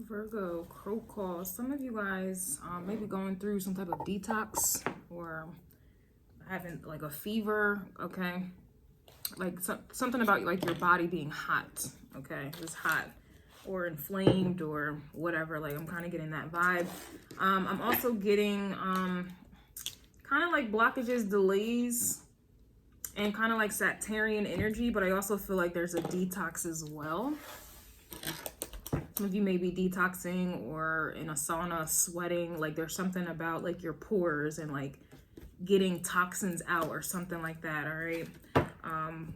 Virgo, crow call. Some of you guys may be going through some type of detox or having like a fever, okay? Like something about like your body being hot, okay? Just hot or inflamed or whatever. Like I'm kind of getting that vibe. I'm also getting kind of like blockages, delays, and kind of like Saturnian energy, but I also feel like there's a detox as well. Some of you may be detoxing or in a sauna, sweating. Like there's something about like your pores and like getting toxins out or something like that, all right?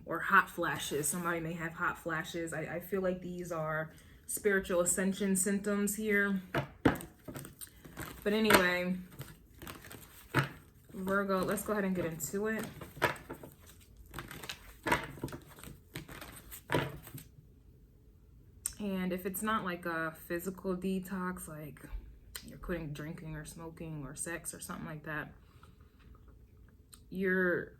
Or hot flashes. Somebody may have hot flashes. I feel like these are spiritual ascension symptoms here. But anyway, Virgo, let's go ahead and get into it. And if it's not like a physical detox, like you're quitting drinking or smoking or sex or something like that, you're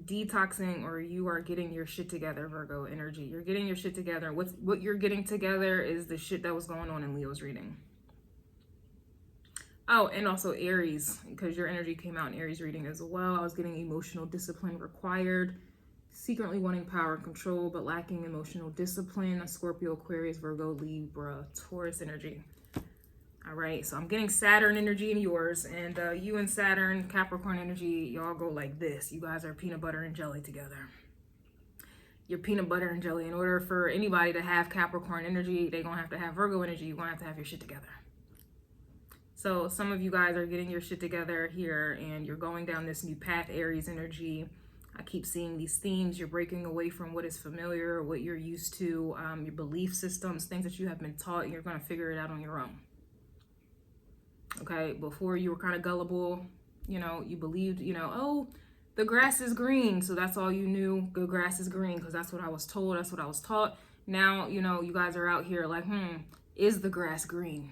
detoxing or you are getting your shit together, Virgo energy. You're getting your shit together. What you're getting together is the shit that was going on in Leo's reading. Oh, and also Aries, because your energy came out in Aries reading as well. I was getting emotional discipline required. Secretly wanting power and control, but lacking emotional discipline. A Scorpio, Aquarius, Virgo, Libra, Taurus energy. All right, so I'm getting Saturn energy in yours, and you and Saturn, Capricorn energy, y'all go like this. You guys are peanut butter and jelly together. You're peanut butter and jelly. In order for anybody to have Capricorn energy, they're going to have to have Virgo energy. You're going to have your shit together. So some of you guys are getting your shit together here, and you're going down this new path, Aries energy. I keep seeing these themes. You're breaking away from what is familiar, what you're used to, your belief systems, things that you have been taught, and you're going to figure it out on your own. Okay, before you were kind of gullible, you know, you believed, you know, oh, the grass is green. So that's all you knew. The grass is green because that's what I was told. That's what I was taught. Now, you know, you guys are out here like, is the grass green?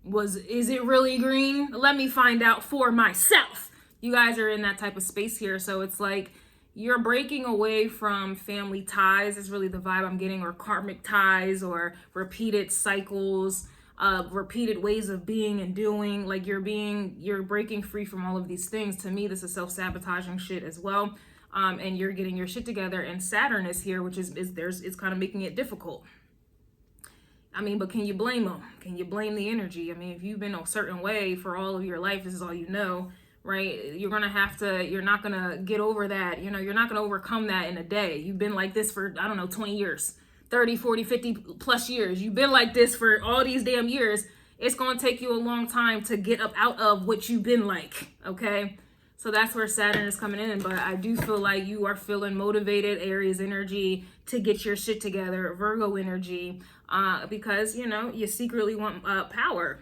Is it really green? Let me find out for myself. You guys are in that type of space here. So it's like you're breaking away from family ties is really the vibe I'm getting, or karmic ties, or repeated cycles, repeated ways of being and doing. Like you're breaking free from all of these things. To me, this is self-sabotaging shit as well. And you're getting your shit together, and Saturn is here, which it's kind of making it difficult. I mean, but can you blame them? Can you blame the energy? I mean, if you've been a certain way for all of your life, this is all you know, right? You're not gonna get over that. You know, you're not gonna overcome that in a day. You've been like this for, I don't know, 20 years, 30, 40, 50 plus years. You've been like this for all these damn years. It's gonna take you a long time to get up out of what you've been like, okay? So that's where Saturn is coming in. But I do feel like you are feeling motivated, Aries energy, to get your shit together, Virgo energy, because, you know, you secretly want power.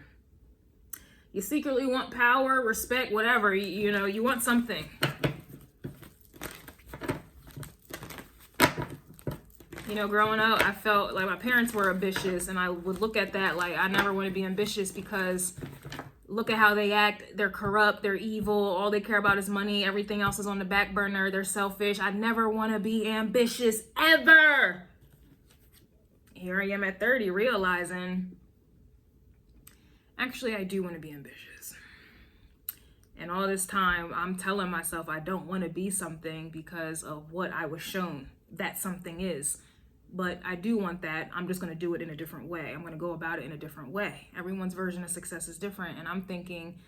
You secretly want power, respect, whatever. You know, you want something. You know, growing up, I felt like my parents were ambitious, and I would look at that like I never want to be ambitious because look at how they act. They're corrupt. They're evil. All they care about is money. Everything else is on the back burner. They're selfish. I never want to be ambitious ever. Here I am at 30 realizing, actually, I do want to be ambitious. And all this time, I'm telling myself I don't want to be something because of what I was shown that something is. But I do want that. I'm just going to do it in a different way. I'm going to go about it in a different way. Everyone's version of success is different. And I'm thinking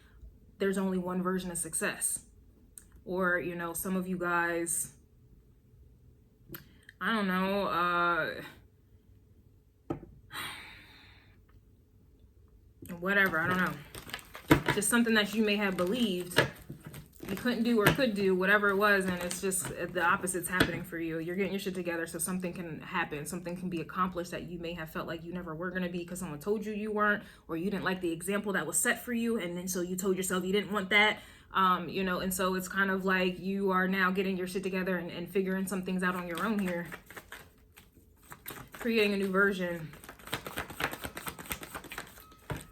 there's only one version of success. Or, you know, some of you guys, I don't know, whatever, I don't know. Just something that you may have believed you couldn't do or could do, whatever it was, and it's just the opposite's happening for you. You're getting your shit together so something can happen, something can be accomplished that you may have felt like you never were going to be because someone told you you weren't, or you didn't like the example that was set for you, and then so you told yourself you didn't want that, you know, and so it's kind of like you are now getting your shit together and figuring some things out on your own here, creating a new version.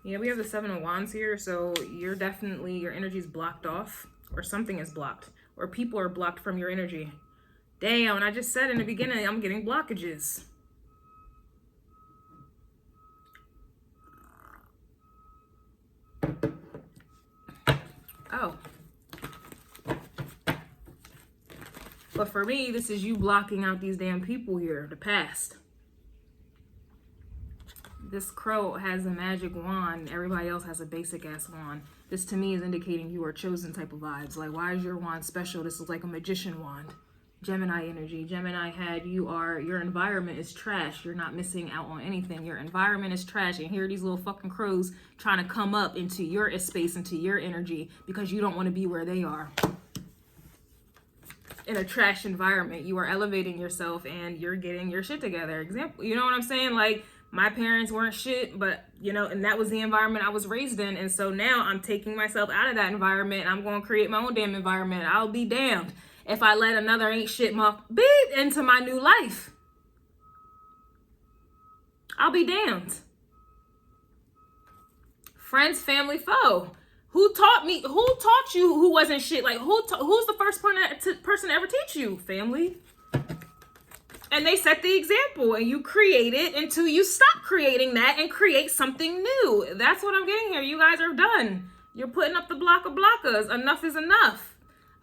Yeah, we have the Seven of Wands here, so you're definitely, your energy is blocked off, or something is blocked, or people are blocked from your energy. Damn, and I just said in the beginning, I'm getting blockages. Oh. But for me, this is you blocking out these damn people here, the past. This crow has a magic wand. Everybody else has a basic ass wand. This to me is indicating you are chosen type of vibes. Like, why is your wand special? This is like a magician wand. Gemini energy. Gemini head, your environment is trash. You're not missing out on anything. Your environment is trash. And here are these little fucking crows trying to come up into your space, into your energy, because you don't want to be where they are. In a trash environment, you are elevating yourself and you're getting your shit together. Example, you know what I'm saying? Like, my parents weren't shit, but, you know, and that was the environment I was raised in. And so now I'm taking myself out of that environment. And I'm going to create my own damn environment. I'll be damned if I let another ain't shit muff beep into my new life. I'll be damned. Friends, family, foe. Who taught me? Who taught you who wasn't shit? Like, who's the first person to ever teach you? Family. And they set the example, and you create it until you stop creating that and create something new. That's what I'm getting here. You guys are done. You're putting up the block of blockers. Enough is enough.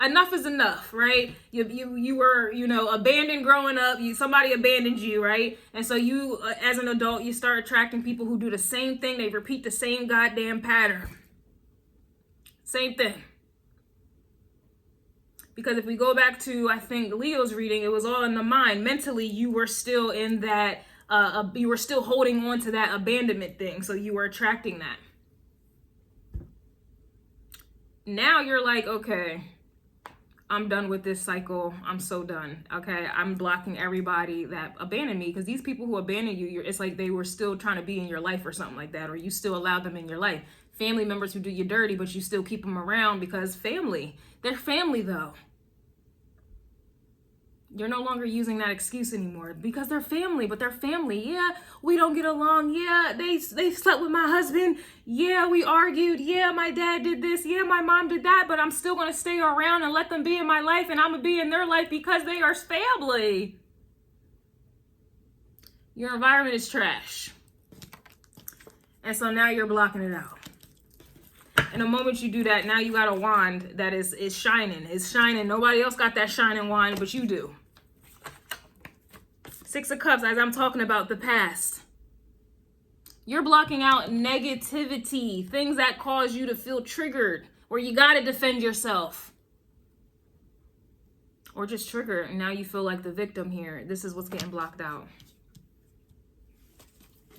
Enough is enough, right? You were, you know, abandoned growing up. Somebody abandoned you, right? And so you, as an adult, you start attracting people who do the same thing. They repeat the same goddamn pattern. Same thing. Because if we go back to, I think, Leo's reading, it was all in the mind. Mentally, you were still in that, you were still holding on to that abandonment thing. So you were attracting that. Now you're like, okay, I'm done with this cycle. I'm so done. Okay, I'm blocking everybody that abandoned me. Because these people who abandoned you, it's like they were still trying to be in your life or something like that. Or you still allowed them in your life. Family members who do you dirty, but you still keep them around because family. They're family, though. You're no longer using that excuse anymore because they're family, but they're family. Yeah, we don't get along. Yeah, they slept with my husband. Yeah, we argued. Yeah, my dad did this. Yeah, my mom did that, but I'm still going to stay around and let them be in my life, and I'm going to be in their life because they are family. Your environment is trash. And so now you're blocking it out. And the moment you do that, now you got a wand that is shining. It's shining. Nobody else got that shining wand, but you do. 6 of Cups, as I'm talking about the past. You're blocking out negativity, things that cause you to feel triggered, where you got to defend yourself. Or just triggered, and now you feel like the victim here. This is what's getting blocked out.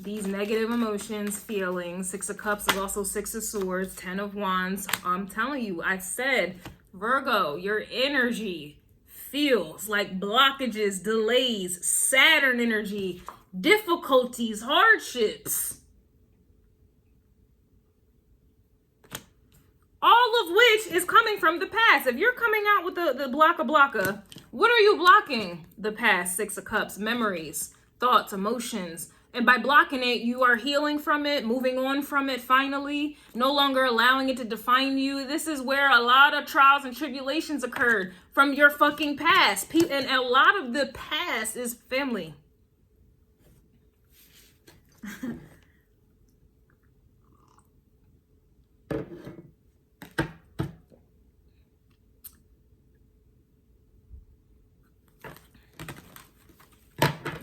These negative emotions, feelings. 6 of Cups is also 6 of Swords, 10 of Wands. I'm telling you, I said, Virgo, your energy feels like blockages, delays, Saturn energy, difficulties, hardships. All of which is coming from the past. If you're coming out with the blocka, what are you blocking? The past, 6 of Cups, memories, thoughts, emotions. And by blocking it, you are healing from it, moving on from it finally, no longer allowing it to define you. This is where a lot of trials and tribulations occurred from your fucking past. And a lot of the past is family.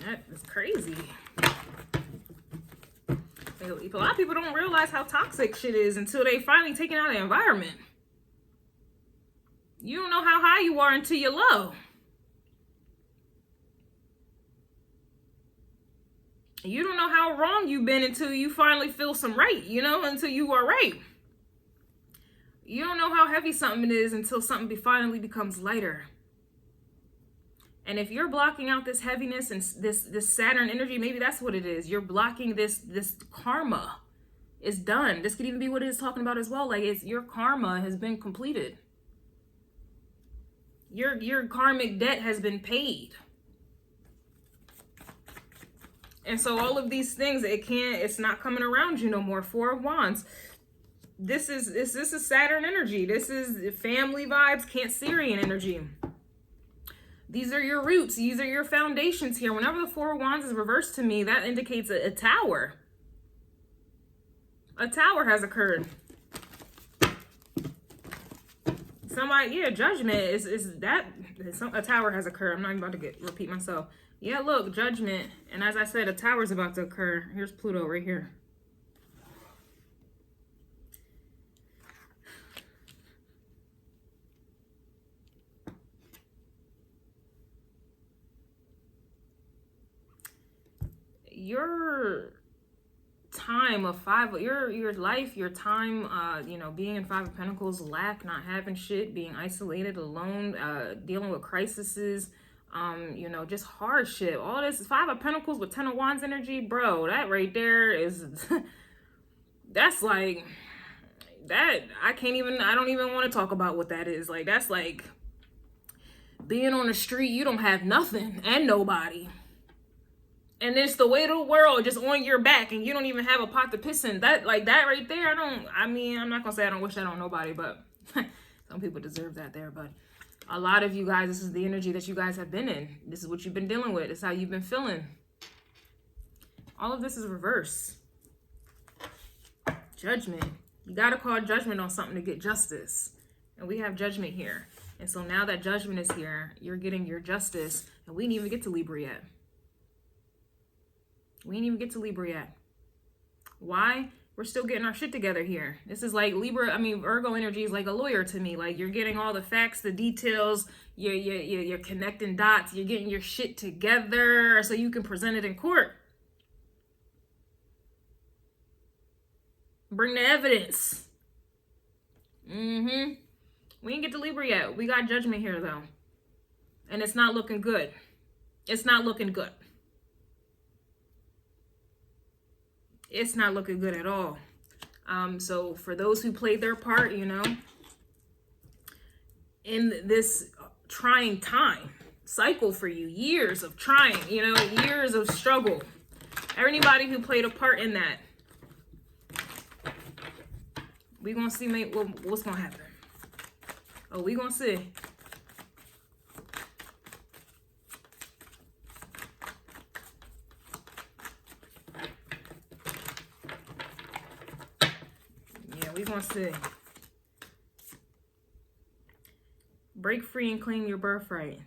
That is crazy. A lot of people don't realize how toxic shit is until they finally take it out of the environment. You don't know how high you are until you're low. You don't know how wrong you've been until you finally feel some right, you know, until you are right. You don't know how heavy something is until something finally becomes lighter. And if you're blocking out this heaviness and this Saturn energy, maybe that's what it is. You're blocking this karma. It's done. This could even be what it is talking about as well. Like, it's your karma has been completed. Your karmic debt has been paid. And so all of these things, it's not coming around you no more. 4 of Wands. This is Saturn energy. This is family vibes, Cancerian energy. These are your roots. These are your foundations here. Whenever the 4 of Wands is reversed to me, that indicates a tower. A tower has occurred. somebody, yeah, judgment is that a tower has occurred. I'm not even about to repeat myself. Yeah, look, judgment. And as I said, a tower is about to occur. Here's Pluto right here. Your time of your life, your time, you know, being in Five of Pentacles, lack, not having shit, being isolated, alone, dealing with crises, you know, just hardship, all this. Five of Pentacles with Ten of Wands energy, bro, that right there is that's like that. I don't even want to talk about what that is. Like, that's like being on the street, you don't have nothing and nobody, and it's the weight of the world just on your back, and you don't even have a pot to piss in. That, like, that right there, I mean, I'm not gonna say I don't wish that on nobody, but some people deserve that there. But a lot of you guys, this is the energy that you guys have been in. This is what you've been dealing with. This is how you've been feeling. All of this is reverse. Judgment. You gotta call judgment on something to get justice. And we have judgment here. And so now that judgment is here, you're getting your justice. And we didn't even get to Libra yet. We didn't even get to Libra yet. Why? We're still getting our shit together here. This is like Libra, I mean, Virgo energy is like a lawyer to me. Like, you're getting all the facts, the details, you're connecting dots, you're getting your shit together so you can present it in court. Bring the evidence. We didn't get to Libra yet. We got judgment here, though. And it's not looking good. It's not looking good. It's not looking good at all. So for those who played their part, you know, in this trying time cycle for you, years of trying, you know, years of struggle, anybody who played a part in that, we gonna see what's gonna happen. Oh, we gonna see. We're going to see. Break free and claim your birthright.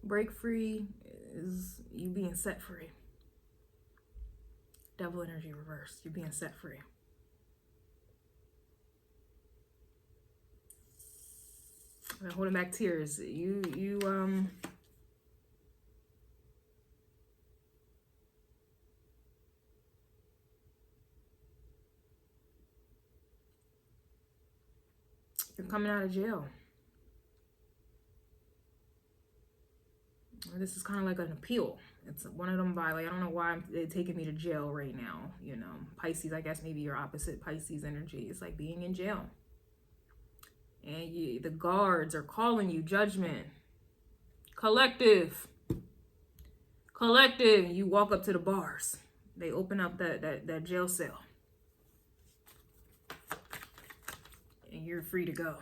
Break free is you being set free. Devil energy reversed. You're being set free. I'm holding back tears. You're coming out of jail. This is kind of like an appeal. It's one of them by, like, I don't know why they're taking me to jail right now. You know, Pisces, I guess maybe your opposite Pisces energy. It's like being in jail. And the guards are calling you judgment. Collective. You walk up to the bars. They open up that jail cell. And you're free to go.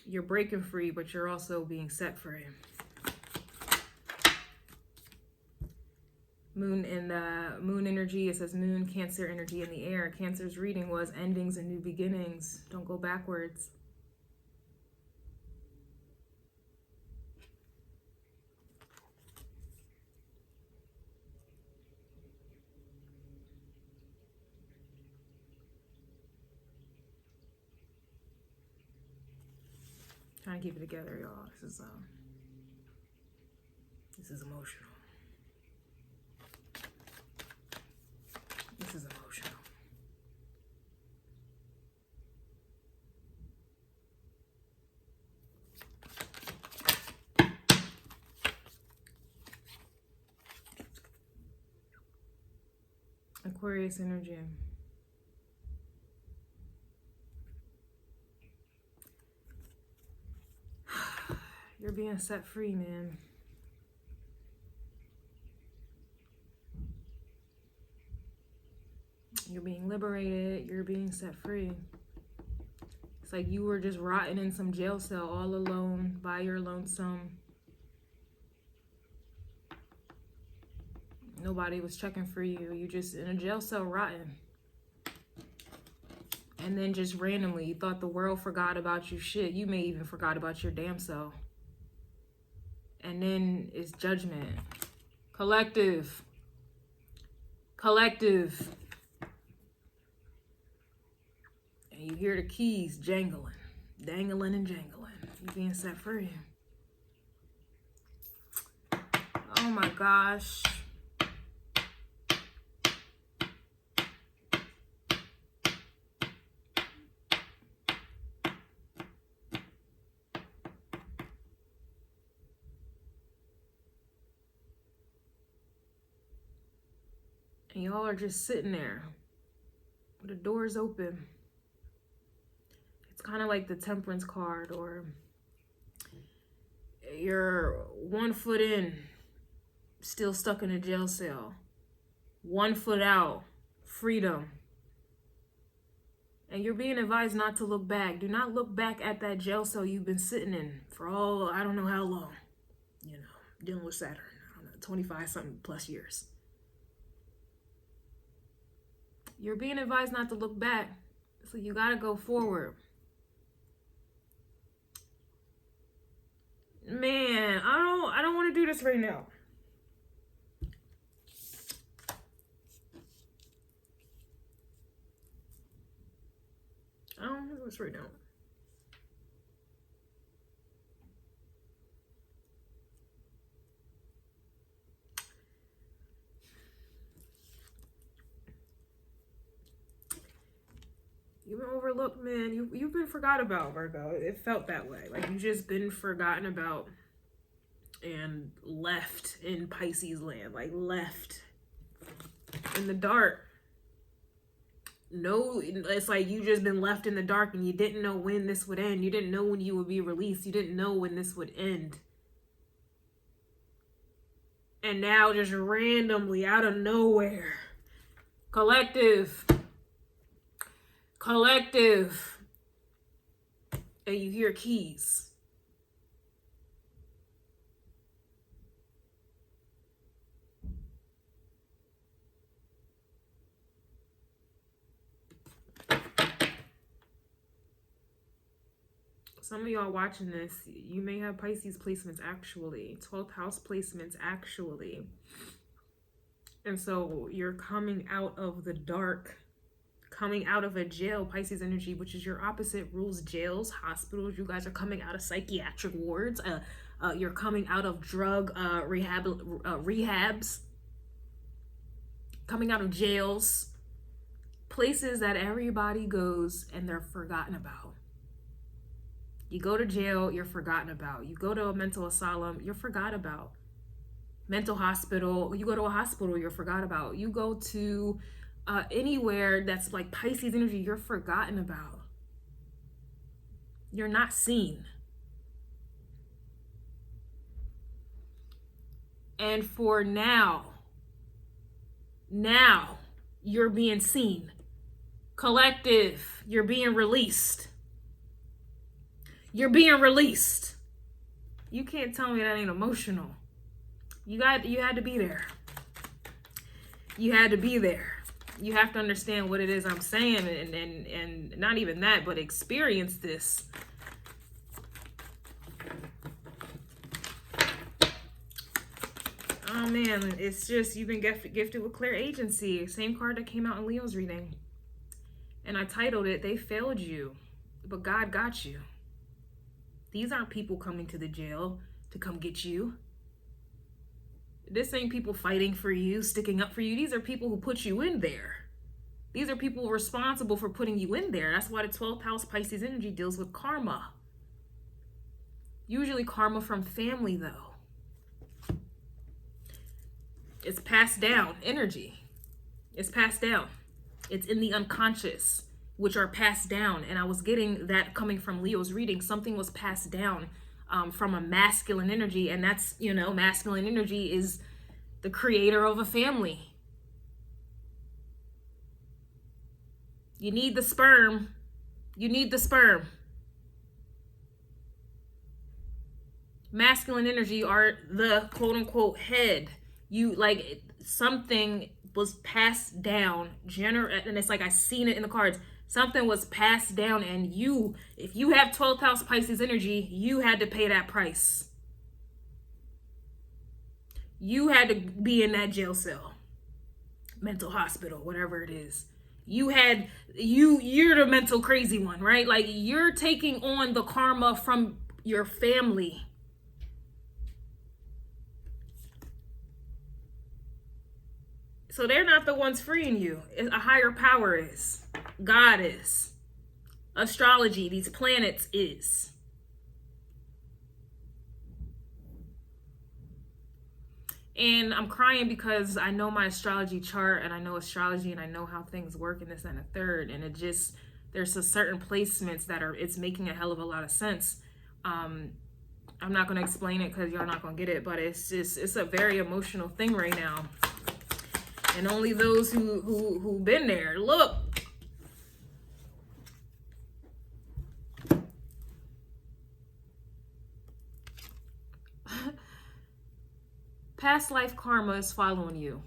You're breaking free, but you're also being set free. Moon and moon energy, it says moon, Cancer energy in the air. Cancer's reading was endings and new beginnings. Don't go backwards. Trying to keep it together, y'all. This is emotional. This is emotional. Aquarius energy. You're being set free, man. You're being liberated. You're being set free. It's like you were just rotting in some jail cell all alone by your lonesome. Nobody was checking for you. You just in a jail cell rotting. And then just randomly, you thought the world forgot about you. Shit, you may even forgot about your damn self. And then it's judgment. Collective. Collective. And you hear the keys jangling. Dangling and jangling. You being set free. Oh my gosh. And y'all are just sitting there with the doors open. It's kind of like the Temperance card, or you're 1 foot in, still stuck in a jail cell. 1 foot out, freedom. And you're being advised not to look back. Do not look back at that jail cell you've been sitting in for I don't know how long. You know, dealing with Saturn. I don't know, 25 something plus years. You're being advised not to look back. So you gotta go forward. Man, I don't want to do this right now. I don't want to do this right now. You've been overlooked, man. You've been forgot about, Virgo. It felt that way. Like you just been forgotten about and left in Pisces land. Like left in the dark. No, it's like you just been left in the dark and you didn't know when this would end. You didn't know when you would be released. You didn't know when this would end. And now just randomly out of nowhere. Collective. Collective. And you hear keys. Some of y'all watching this, you may have Pisces placements actually, 12th house placements actually. And so you're coming out of the dark, coming out of a jail, Pisces energy, which is your opposite, rules jails, hospitals. You guys are coming out of psychiatric wards. You're coming out of drug rehabs, coming out of jails, places that everybody goes and they're forgotten about. You go to jail, you're forgotten about. You go to a mental asylum, you're forgot about. Mental hospital, you go to a hospital, you're forgot about. You go to anywhere that's like Pisces energy, you're forgotten about. You're not seen. And for now you're being seen. Collective, you're being released. You're being released. You can't tell me that ain't emotional. You had to be there. You had to be there. You have to understand what it is I'm saying, and not even that, but experience this. Oh man, it's just, you've been gifted with clear agency. Same card that came out in Leo's reading. And I titled it, They Failed You, but God Got You. These aren't people coming to the jail to come get you. This ain't people fighting for you, sticking up for you. These are people who put you in there. These are people responsible for putting you in there. That's why the 12th house Pisces energy deals with karma. Usually karma from family though. It's passed down energy. It's passed down. It's in the unconscious, which are passed down. And I was getting that coming from Leo's reading. Something was passed down from a masculine energy. And that's, you know, masculine energy is the creator of a family. You need the sperm. You need the sperm. Masculine energy are the quote unquote head. You like something was passed down, and it's like I seen it in the cards. Something was passed down, and you, if you have 12th house Pisces energy, you had to pay that price. You had to be in that jail cell, mental hospital, whatever it is. You're the mental crazy one, right? Like you're taking on the karma from your family. So they're not the ones freeing you. A higher power is. God is. Astrology, these planets is. And I'm crying because I know my astrology chart and I know astrology and I know how things work and this and a third. And it just, there's a certain placements that it's making a hell of a lot of sense. I'm not going to explain it because you're not going to get it, but it's a very emotional thing right now. And only those who've been there. Look. Past life karma is following you.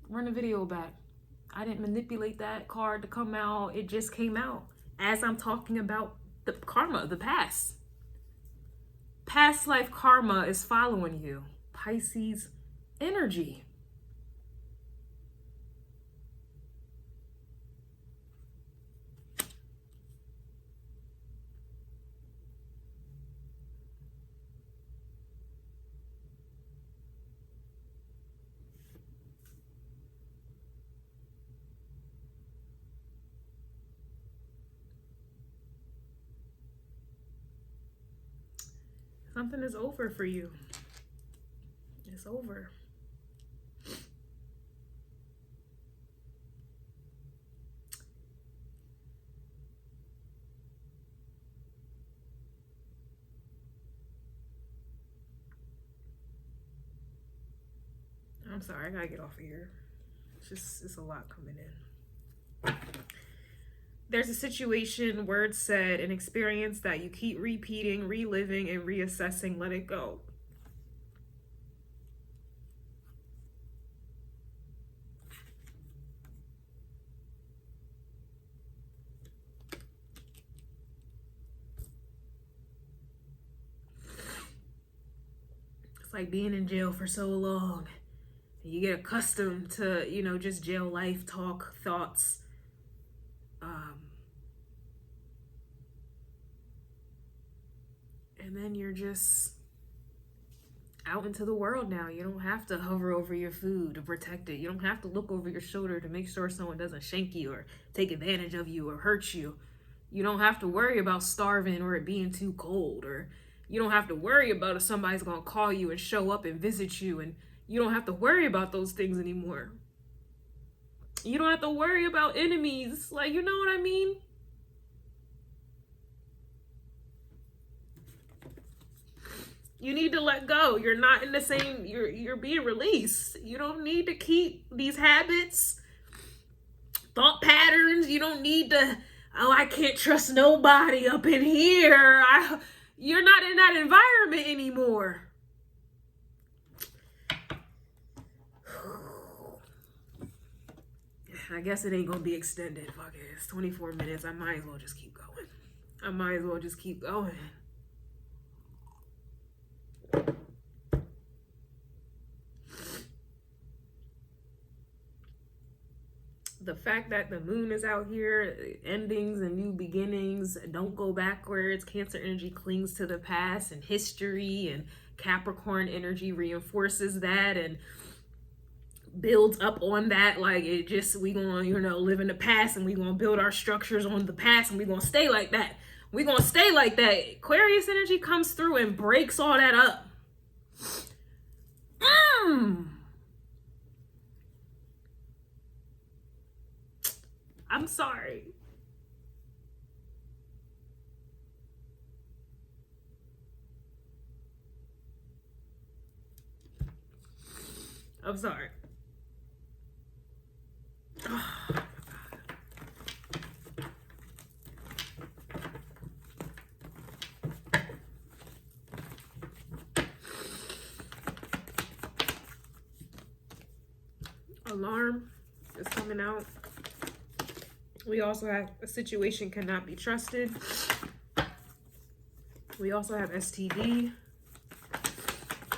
Run the video back. I didn't manipulate that card to come out. It just came out as I'm talking about the karma, the past. Past life karma is following you. Pisces energy. Something is over for you. It's over. I'm sorry, I gotta get off of here. It's a lot coming in. There's a situation where it said an experience that you keep repeating, reliving, and reassessing. Let it go. It's like being in jail for so long. You get accustomed to, you know, just jail life, talk, thoughts. And then you're just out into the world now. You don't have to hover over your food to protect it. You don't have to look over your shoulder to make sure someone doesn't shank you or take advantage of you or hurt you. You don't have to worry about starving or it being too cold, or you don't have to worry about if somebody's going to call you and show up and visit you, and you don't have to worry about those things anymore. You don't have to worry about enemies. Like, you know what I mean? You need to let go. You're not in the same, you're being released. You don't need to keep these habits, thought patterns. You don't need to, oh, I can't trust nobody up in here. You're not in that environment anymore. I guess it ain't gonna be extended. Fuck it. It's 24 minutes. I might as well just keep going. The fact that the moon is out here, endings and new beginnings, don't go backwards. Cancer energy clings to the past and history, and Capricorn energy reinforces that and builds up on that. Like, it just, we gonna, you know, live in the past and we gonna build our structures on the past and we gonna stay like that. We gonna stay like that. Aquarius energy comes through and breaks all that up. I'm sorry. I'm sorry. Alarm is coming out. We also have a situation cannot be trusted. We also have STD.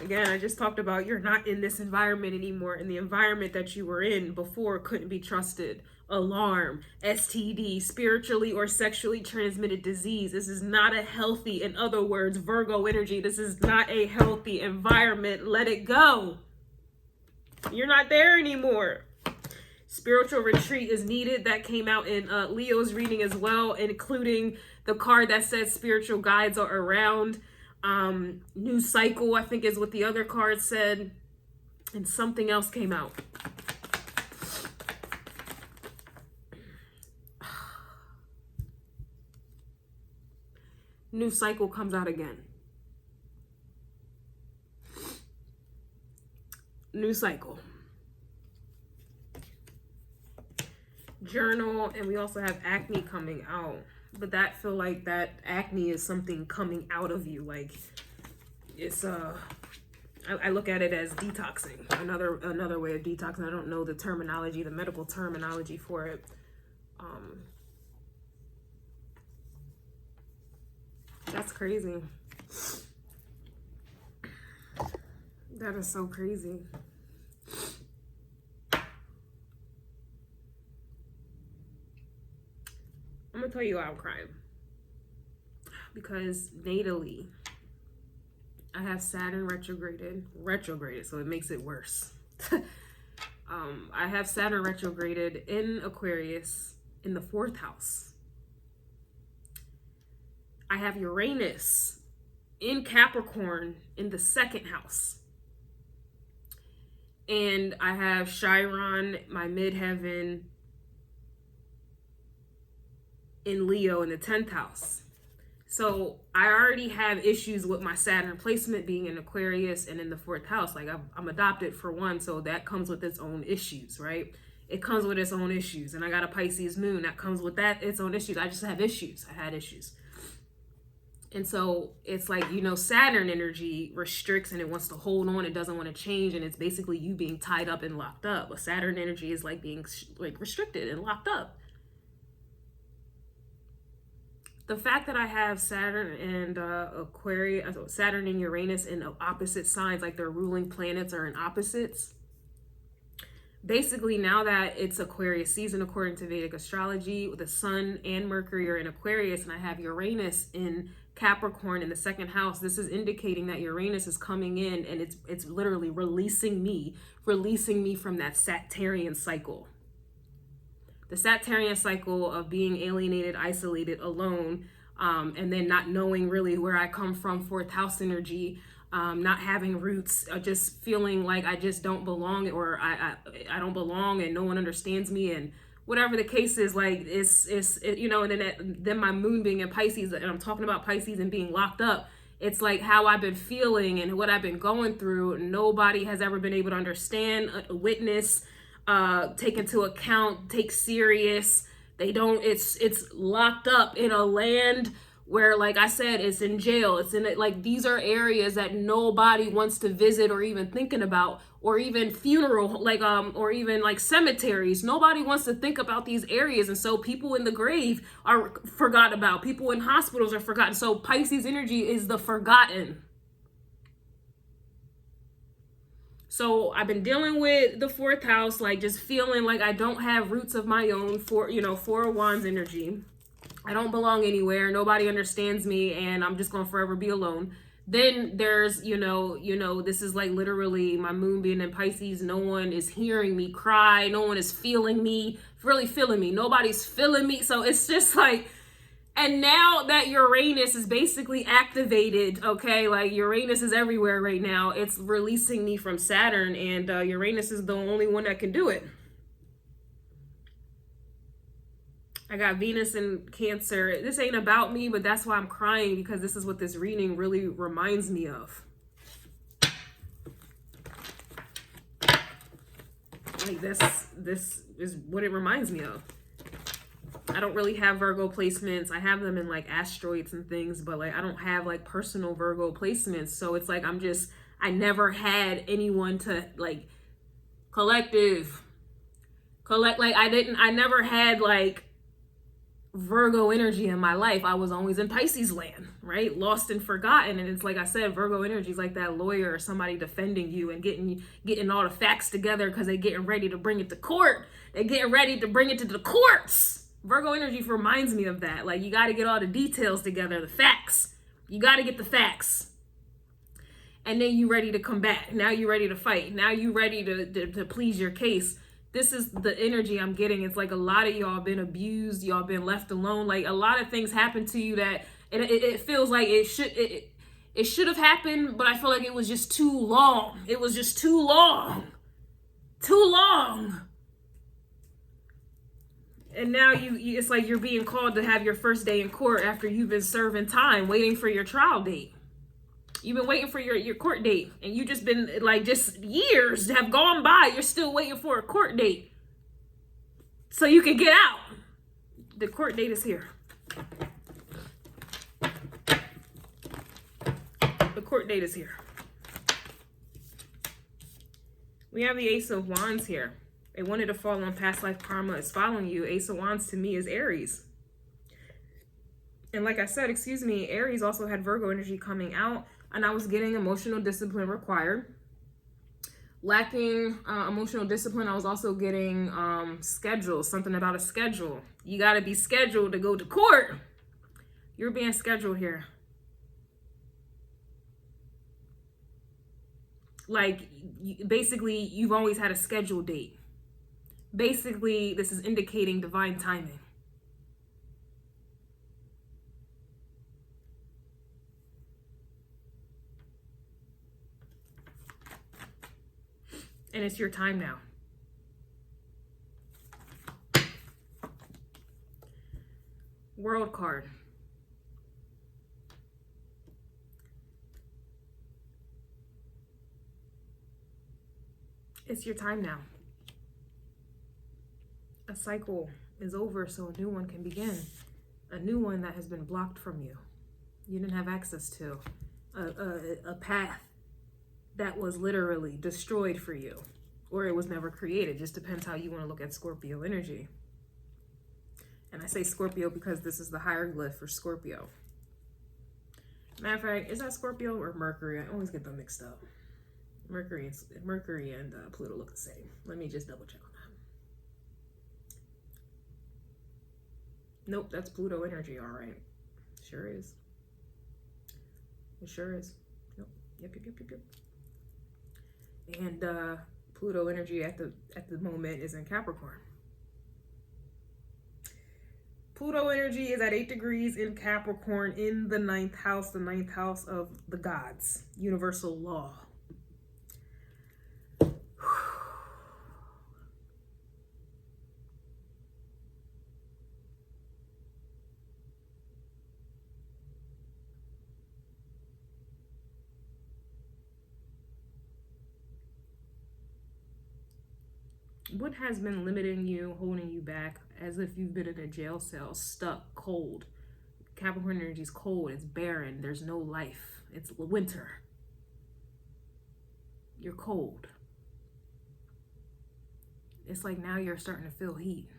Again, I just talked about you're not in this environment anymore, and the environment that you were in before couldn't be trusted. Alarm, STD, spiritually or sexually transmitted disease. This is not a healthy, in other words, Virgo energy. This is not a healthy environment. Let it go. You're not there anymore. Spiritual retreat is needed. That came out in Leo's reading as well, including the card that says spiritual guides are around. New cycle, I think, is what the other card said. And something else came out. New cycle comes out again. New cycle. Journal, and we also have acne coming out. But that feel like that acne is something coming out of you. Like it's I look at it as detoxing. Another way of detoxing. I don't know the terminology, the medical terminology for it. That's crazy. That is so crazy. I'm gonna tell you why I'm crying. Because natally, I have Saturn retrograded, so it makes it worse. I have Saturn retrograded in Aquarius in the 4th house. I have Uranus in Capricorn in the 2nd house. And I have Chiron, my midheaven, in Leo in the 10th house. So I already have issues with my Saturn placement being in Aquarius and in the 4th house. Like I'm adopted for one, so that comes with its own issues, right? It comes with its own issues. And I got a Pisces moon that comes with that, its own issues. I just have issues. I had issues. And so it's like, you know, Saturn energy restricts and it wants to hold on. It doesn't want to change. And it's basically you being tied up and locked up. But Saturn energy is like being like restricted and locked up. The fact that I have Saturn and Aquarius, Saturn and Uranus in opposite signs, like their ruling planets are in opposites. Basically, now that it's Aquarius season, according to Vedic astrology, the Sun and Mercury are in Aquarius, and I have Uranus in Capricorn in the 2nd house. This is indicating that Uranus is coming in, and it's literally releasing me from that Saturnian cycle. The Saturnian cycle of being alienated, isolated, alone, and then not knowing really where I come from, 4th house energy, not having roots, just feeling like I just don't belong, or I don't belong and no one understands me, and whatever the case is, like it's you know, and then my moon being in Pisces, and I'm talking about Pisces and being locked up. It's like how I've been feeling and what I've been going through. Nobody has ever been able to understand, witness, take into account, take serious. They don't, it's locked up in a land where, like I said, it's in jail. It's in it, like these are areas that nobody wants to visit or even thinking about, or even funeral, like or even like cemeteries. Nobody wants to think about these areas, and so people in the grave are forgot about. People in hospitals are forgotten. So Pisces energy is the forgotten. So I've been dealing with the 4th house, like just feeling like I don't have roots of my own. 4 of Wands energy. I don't belong anywhere. Nobody understands me, and I'm just going to forever be alone. Then there's, you know, this is like literally my moon being in Pisces. No one is hearing me cry. No one is feeling me, really feeling me. Nobody's feeling me. So it's just like, and now that Uranus is basically activated, okay, like Uranus is everywhere right now. It's releasing me from Saturn, and Uranus is the only one that can do it. I got Venus in Cancer. This ain't about me, but that's why I'm crying, because this is what this reading really reminds me of. Like this is what it reminds me of. I don't really have Virgo placements. I have them in like asteroids and things, but like I don't have like personal Virgo placements. So it's like I never had anyone to like collective. Collect, like, I never had like Virgo energy in my life. I was always in Pisces land, right? Lost and forgotten. And it's like I said, Virgo energy is like that lawyer or somebody defending you and getting all the facts together because they're getting ready to bring it to court. They're getting ready to bring it to the courts. Virgo energy reminds me of that. Like, you got to get all the details together, the facts. You got to get the facts. And then you ready to come back. Now you ready to fight. Now you ready to please your case. This is the energy I'm getting. It's like a lot of y'all been abused. Y'all been left alone. Like, a lot of things happened to you that it feels like it should have happened, but I feel like it was just too long. It was just too long. Too long. And now you it's like you're being called to have your first day in court after you've been serving time, waiting for your trial date. You've been waiting for your court date, and you just been like, just years have gone by. You're still waiting for a court date so you can get out. The court date is here. The court date is here. We have the Ace of Wands here. They wanted to fall on past life karma is following you. Ace of Wands to me is Aries. And like I said, Aries also had Virgo energy coming out. And I was getting emotional discipline required. Lacking emotional discipline, I was also getting schedule, something about a schedule. You got to be scheduled to go to court. You're being scheduled here. Like, basically, you've always had a scheduled date. Basically, this is indicating divine timing. And it's your time now. World card. It's your time now. A cycle is over, so a new one can begin. A new one that has been blocked from you. You didn't have access to. A path that was literally destroyed for you, or it was never created. Just depends how you want to look at Scorpio energy. And I say Scorpio because this is the hieroglyph for Scorpio. Matter of fact, is that Scorpio or Mercury? I always get them mixed up. Mercury and Pluto look the same. Let me just double check on that. Nope, that's Pluto energy, all right. Sure is. It sure is. Nope. Yep. And Pluto energy at the moment is in Capricorn. Pluto energy is at 8 degrees in Capricorn in the 9th house of the gods, universal law. What has been limiting you, holding you back, as if you've been in a jail cell, stuck, cold? Capricorn energy is cold, it's barren, there's no life, it's winter. You're cold. It's like now you're starting to feel heat.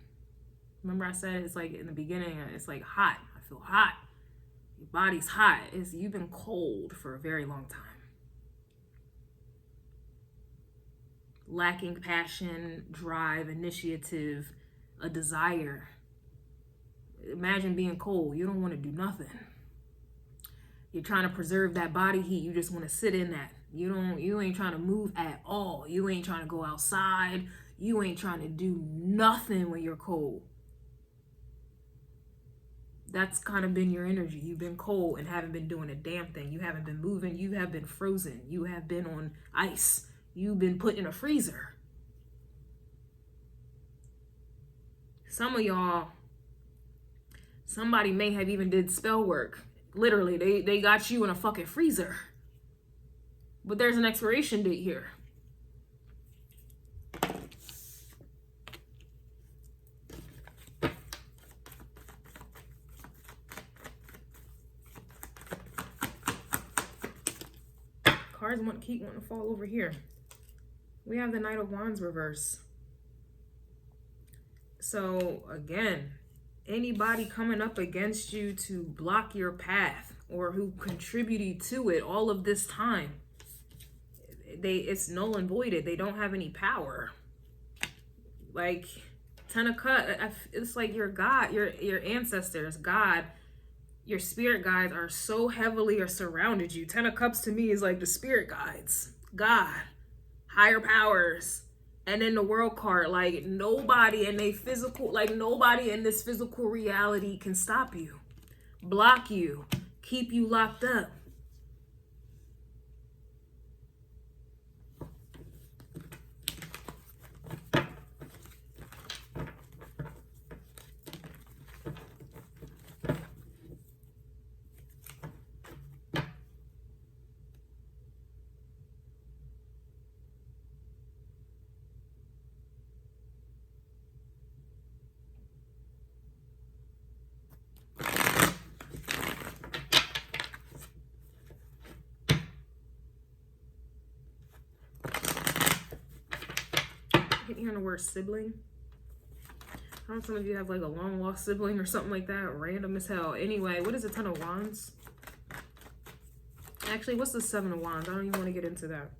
Remember I said it's like in the beginning, it's like hot. I feel hot. Your body's hot. You've been cold for a very long time. Lacking passion, drive, initiative, a desire. Imagine being cold. You don't want to do nothing. You're trying to preserve that body heat. You just want to sit in that. You ain't trying to move at all. You ain't trying to go outside. You ain't trying to do nothing when you're cold. That's kind of been your energy. You've been cold and haven't been doing a damn thing. You haven't been moving. You have been frozen. You have been on ice. You've been put in a freezer. Some of y'all, somebody may have even did spell work. Literally, they got you in a fucking freezer. But there's an expiration date here. Cards keep wanting to fall over here. We have the Knight of Wands reverse. So again, anybody coming up against you to block your path or who contributed to it all of this time, it's null and voided. They don't have any power. Like 10 of Cups, it's like your God, your ancestors, God, your spirit guides are so heavily or surrounded you. 10 of Cups to me is like the spirit guides, God, higher powers. And then the world card, like nobody in a physical, like nobody in this physical reality can stop you, block you, keep you locked up. Hearing the word sibling. I don't know, some of you have like a long lost sibling or something like that, random as hell. Anyway, what is a 10 of Wands? Actually, what's the 7 of Wands? I don't even want to get into that.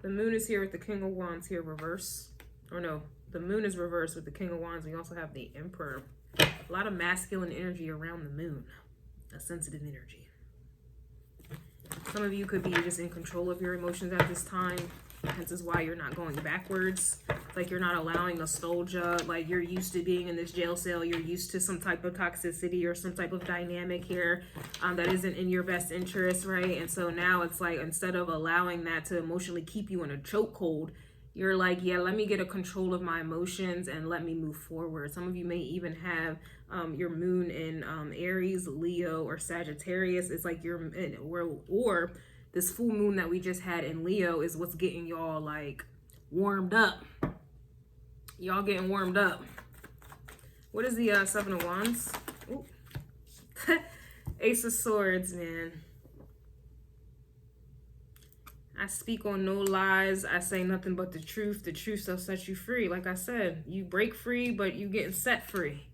The moon is here with the King of Wands here reverse. Or no, the moon is reversed with the King of Wands. We also have the Emperor. A lot of masculine energy around the moon. A sensitive energy. Some of you could be just in control of your emotions at this time. This is why you're not going backwards. Like you're not allowing nostalgia. Like you're used to being in this jail cell. You're used to some type of toxicity or some type of dynamic here that isn't in your best interest, right? And so now it's like, instead of allowing that to emotionally keep you in a chokehold, you're like, yeah, let me get a control of my emotions and let me move forward. Some of you may even have your moon in Aries, Leo, or Sagittarius. It's like you're, or this full moon that we just had in Leo is what's getting y'all like warmed up. Y'all getting warmed up. What is the 7 of Wands? Ace of Swords, man. I speak on no lies. I say nothing but the truth. The truth shall set you free. Like I said, you break free, but you getting set free.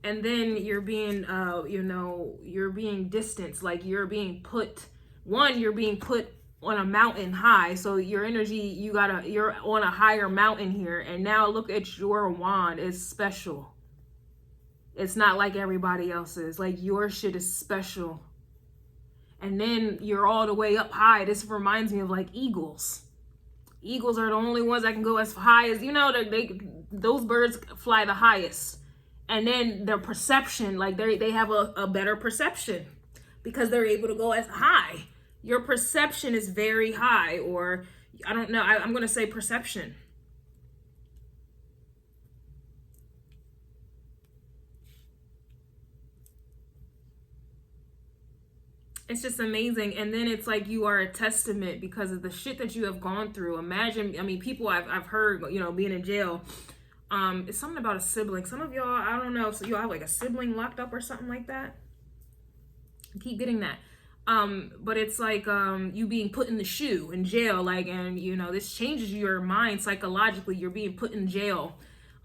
And then you're being, you're being distanced. Like you're being put, you're being put on a mountain high. So your energy, you're on a higher mountain here. And now look at your wand. It's special. It's not like everybody else's. Like your shit is special. And then you're all the way up high. This reminds me of like eagles. Eagles are the only ones that can go as high as, those birds fly the highest. And then their perception, like they have a better perception because they're able to go as high. Your perception is very high, or I don't know, I'm going to say perception. It's just amazing. And then it's like you are a testament because of the shit that you have gone through. Imagine, I mean, people I've heard, being in jail. It's something about a sibling. Some of y'all, I don't know, so y'all have like a sibling locked up or something like that. I keep getting that. But it's like you being put in the shoe in jail, like, and this changes your mind psychologically. You're being put in jail.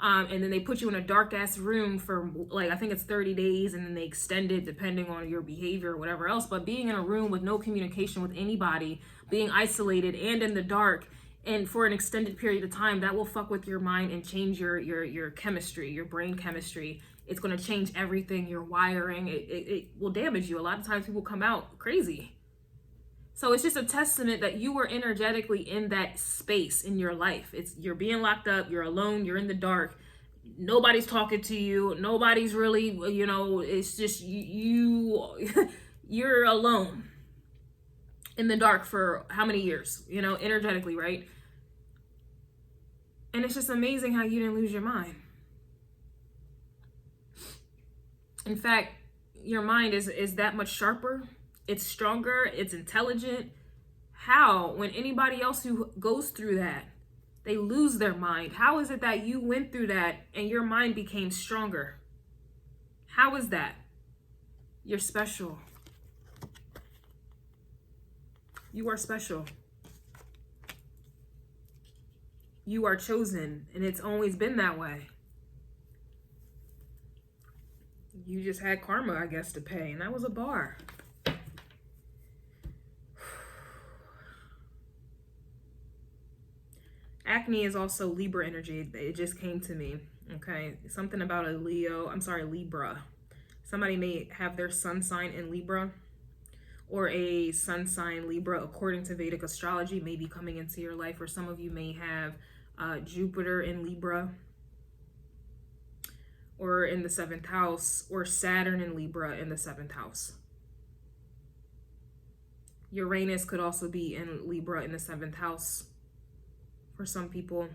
And then they put you in a dark ass room for like, I think it's 30 days, and then they extend it depending on your behavior or whatever else. But being in a room with no communication with anybody, being isolated and in the dark, and for an extended period of time, that will fuck with your mind and change your chemistry, your brain chemistry. It's going to change everything, your wiring. It will damage you. A lot of times people come out crazy. So it's just a testament that you were energetically in that space in your life. You're being locked up, you're alone, you're in the dark. Nobody's talking to you. Nobody's really, it's just you're alone in the dark for how many years, energetically, right? And it's just amazing how you didn't lose your mind. In fact, your mind is that much sharper. It's stronger. It's intelligent. How? When anybody else who goes through that, they lose their mind. How is it that you went through that and your mind became stronger? How is that? You're special. You are special. You are chosen, and it's always been that way. you just had karma, I guess, to pay, and that was a bar. Acne is also Libra energy. It just came to me. Okay, something about a Libra. Somebody may have their sun sign in Libra, or a sun sign Libra according to Vedic astrology may be coming into your life, or some of you may have Jupiter in Libra, or in the 7th house, or Saturn in Libra in the 7th house. Uranus could also be in Libra in the 7th house for some people.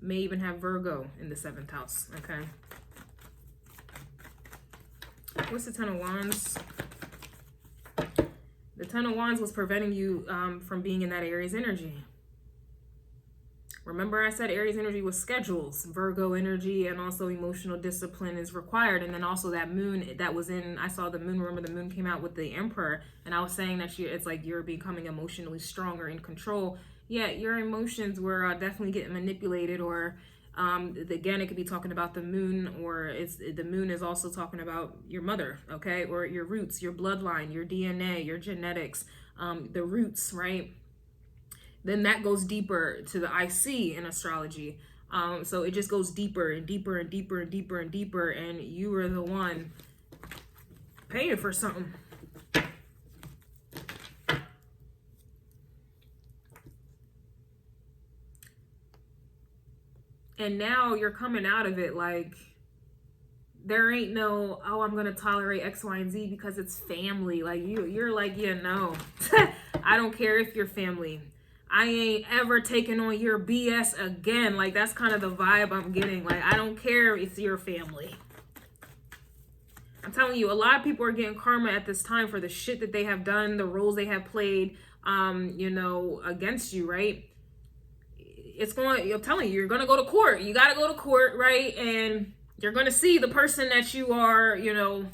May even have Virgo in the 7th house, okay? What's the Ten of Wands? The Ten of Wands was preventing you from being in that Aries energy. Remember I said Aries energy was schedules. Virgo energy and also emotional discipline is required. And then also that moon that was in, I saw the moon, remember the moon came out with the Emperor. And I was saying that it's like you're becoming emotionally stronger, in control. Yeah, your emotions were definitely getting manipulated, or again, it could be talking about the moon, or the moon is also talking about your mother, okay? Or your roots, your bloodline, your DNA, your genetics, the roots, right? Then that goes deeper to the IC in astrology. So it just goes deeper and deeper and deeper and deeper and deeper, and you are the one paying for something. And now you're coming out of it like there ain't no, oh, I'm gonna tolerate X, Y, and Z because it's family. Like you're like, yeah, no, I don't care if you're family. I ain't ever taking on your BS again. Like that's kind of the vibe I'm getting. Like I don't care if your family. I'm telling you, a lot of people are getting karma at this time for the shit that they have done, the roles they have played, you know, against you, right? It's going, I'm telling you, you're going to go to court. You got to go to court, right? And you're going to see the person that you are, you know,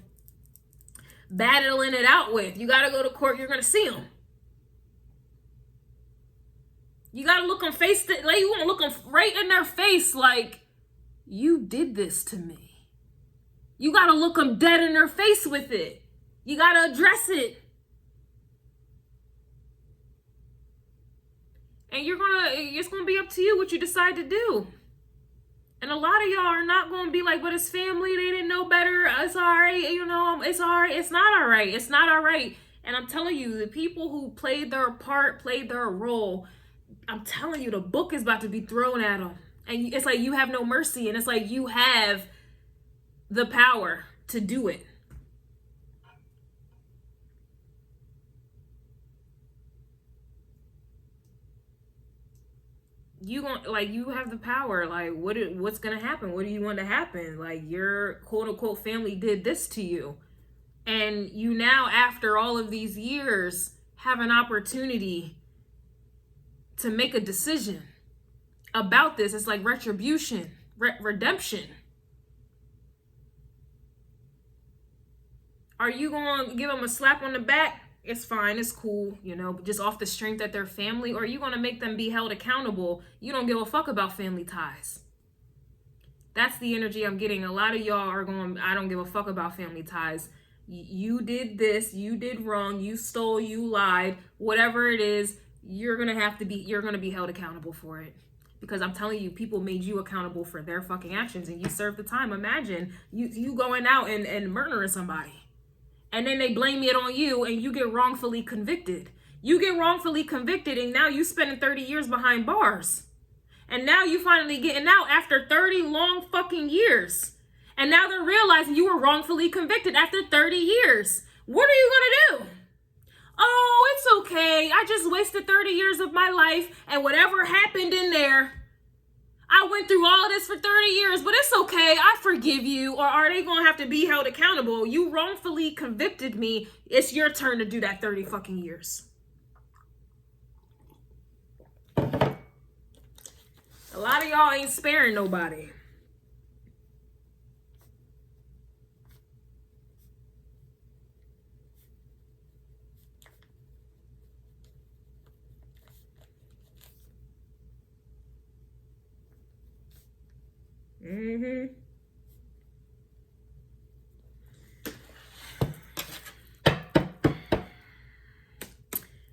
battling it out with. You got to go to court. You're going to see them. You got to look them like you want to look them right in their face like, you did this to me. You got to look them dead in their face with it. You got to address it. And it's going to be up to you what you decide to do. And a lot of y'all are not going to be like, but it's family. They didn't know better. It's all right. You know, it's all right. It's not all right. It's not all right. And I'm telling you, the people who played their part, played their role, I'm telling you, the book is about to be thrown at them. And it's like you have no mercy. And it's like you have the power to do it. You have the power. Like what's gonna happen? What do you want to happen? Like your quote unquote family did this to you, and you now, after all of these years, have an opportunity to make a decision about this. It's like retribution, redemption. Are you gonna give them a slap on the back? It's fine, it's cool, you know, just off the strength that they're family, or are you gonna make them be held accountable? You don't give a fuck about family ties. That's the energy I'm getting. A lot of y'all are going, I don't give a fuck about family ties. You did this, you did wrong, you stole, you lied, whatever it is, you're gonna be held accountable for it. Because I'm telling you, people made you accountable for their fucking actions and you served the time. Imagine you going out and murdering somebody. And then they blame it on you and you get wrongfully convicted. You get wrongfully convicted and now you spending 30 years behind bars. And now you finally getting out after 30 long fucking years. And now they're realizing you were wrongfully convicted after 30 years. What are you gonna do? Oh, it's okay. I just wasted 30 years of my life and whatever happened in there, I went through all of this for 30 years, but it's okay. I forgive you. Or are they going to have to be held accountable? You wrongfully convicted me. It's your turn to do that 30 fucking years. A lot of y'all ain't sparing nobody.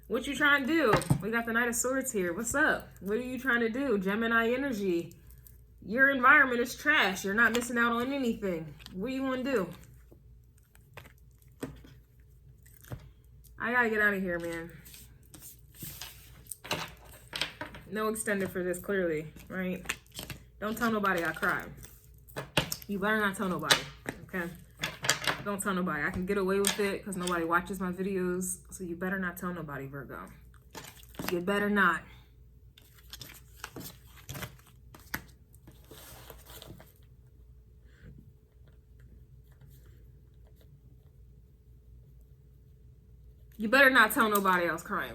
What you trying to do? We got the Knight of Swords here. What's up? What are you trying to do? Gemini energy. Your environment is trash. You're not missing out on anything. What do you want to do? I gotta get out of here, man. No extended for this, clearly, right? Don't tell nobody I cried. You better not tell nobody, okay? Don't tell nobody. I can get away with it because nobody watches my videos. So you better not tell nobody, Virgo. You better not. You better not tell nobody else crying.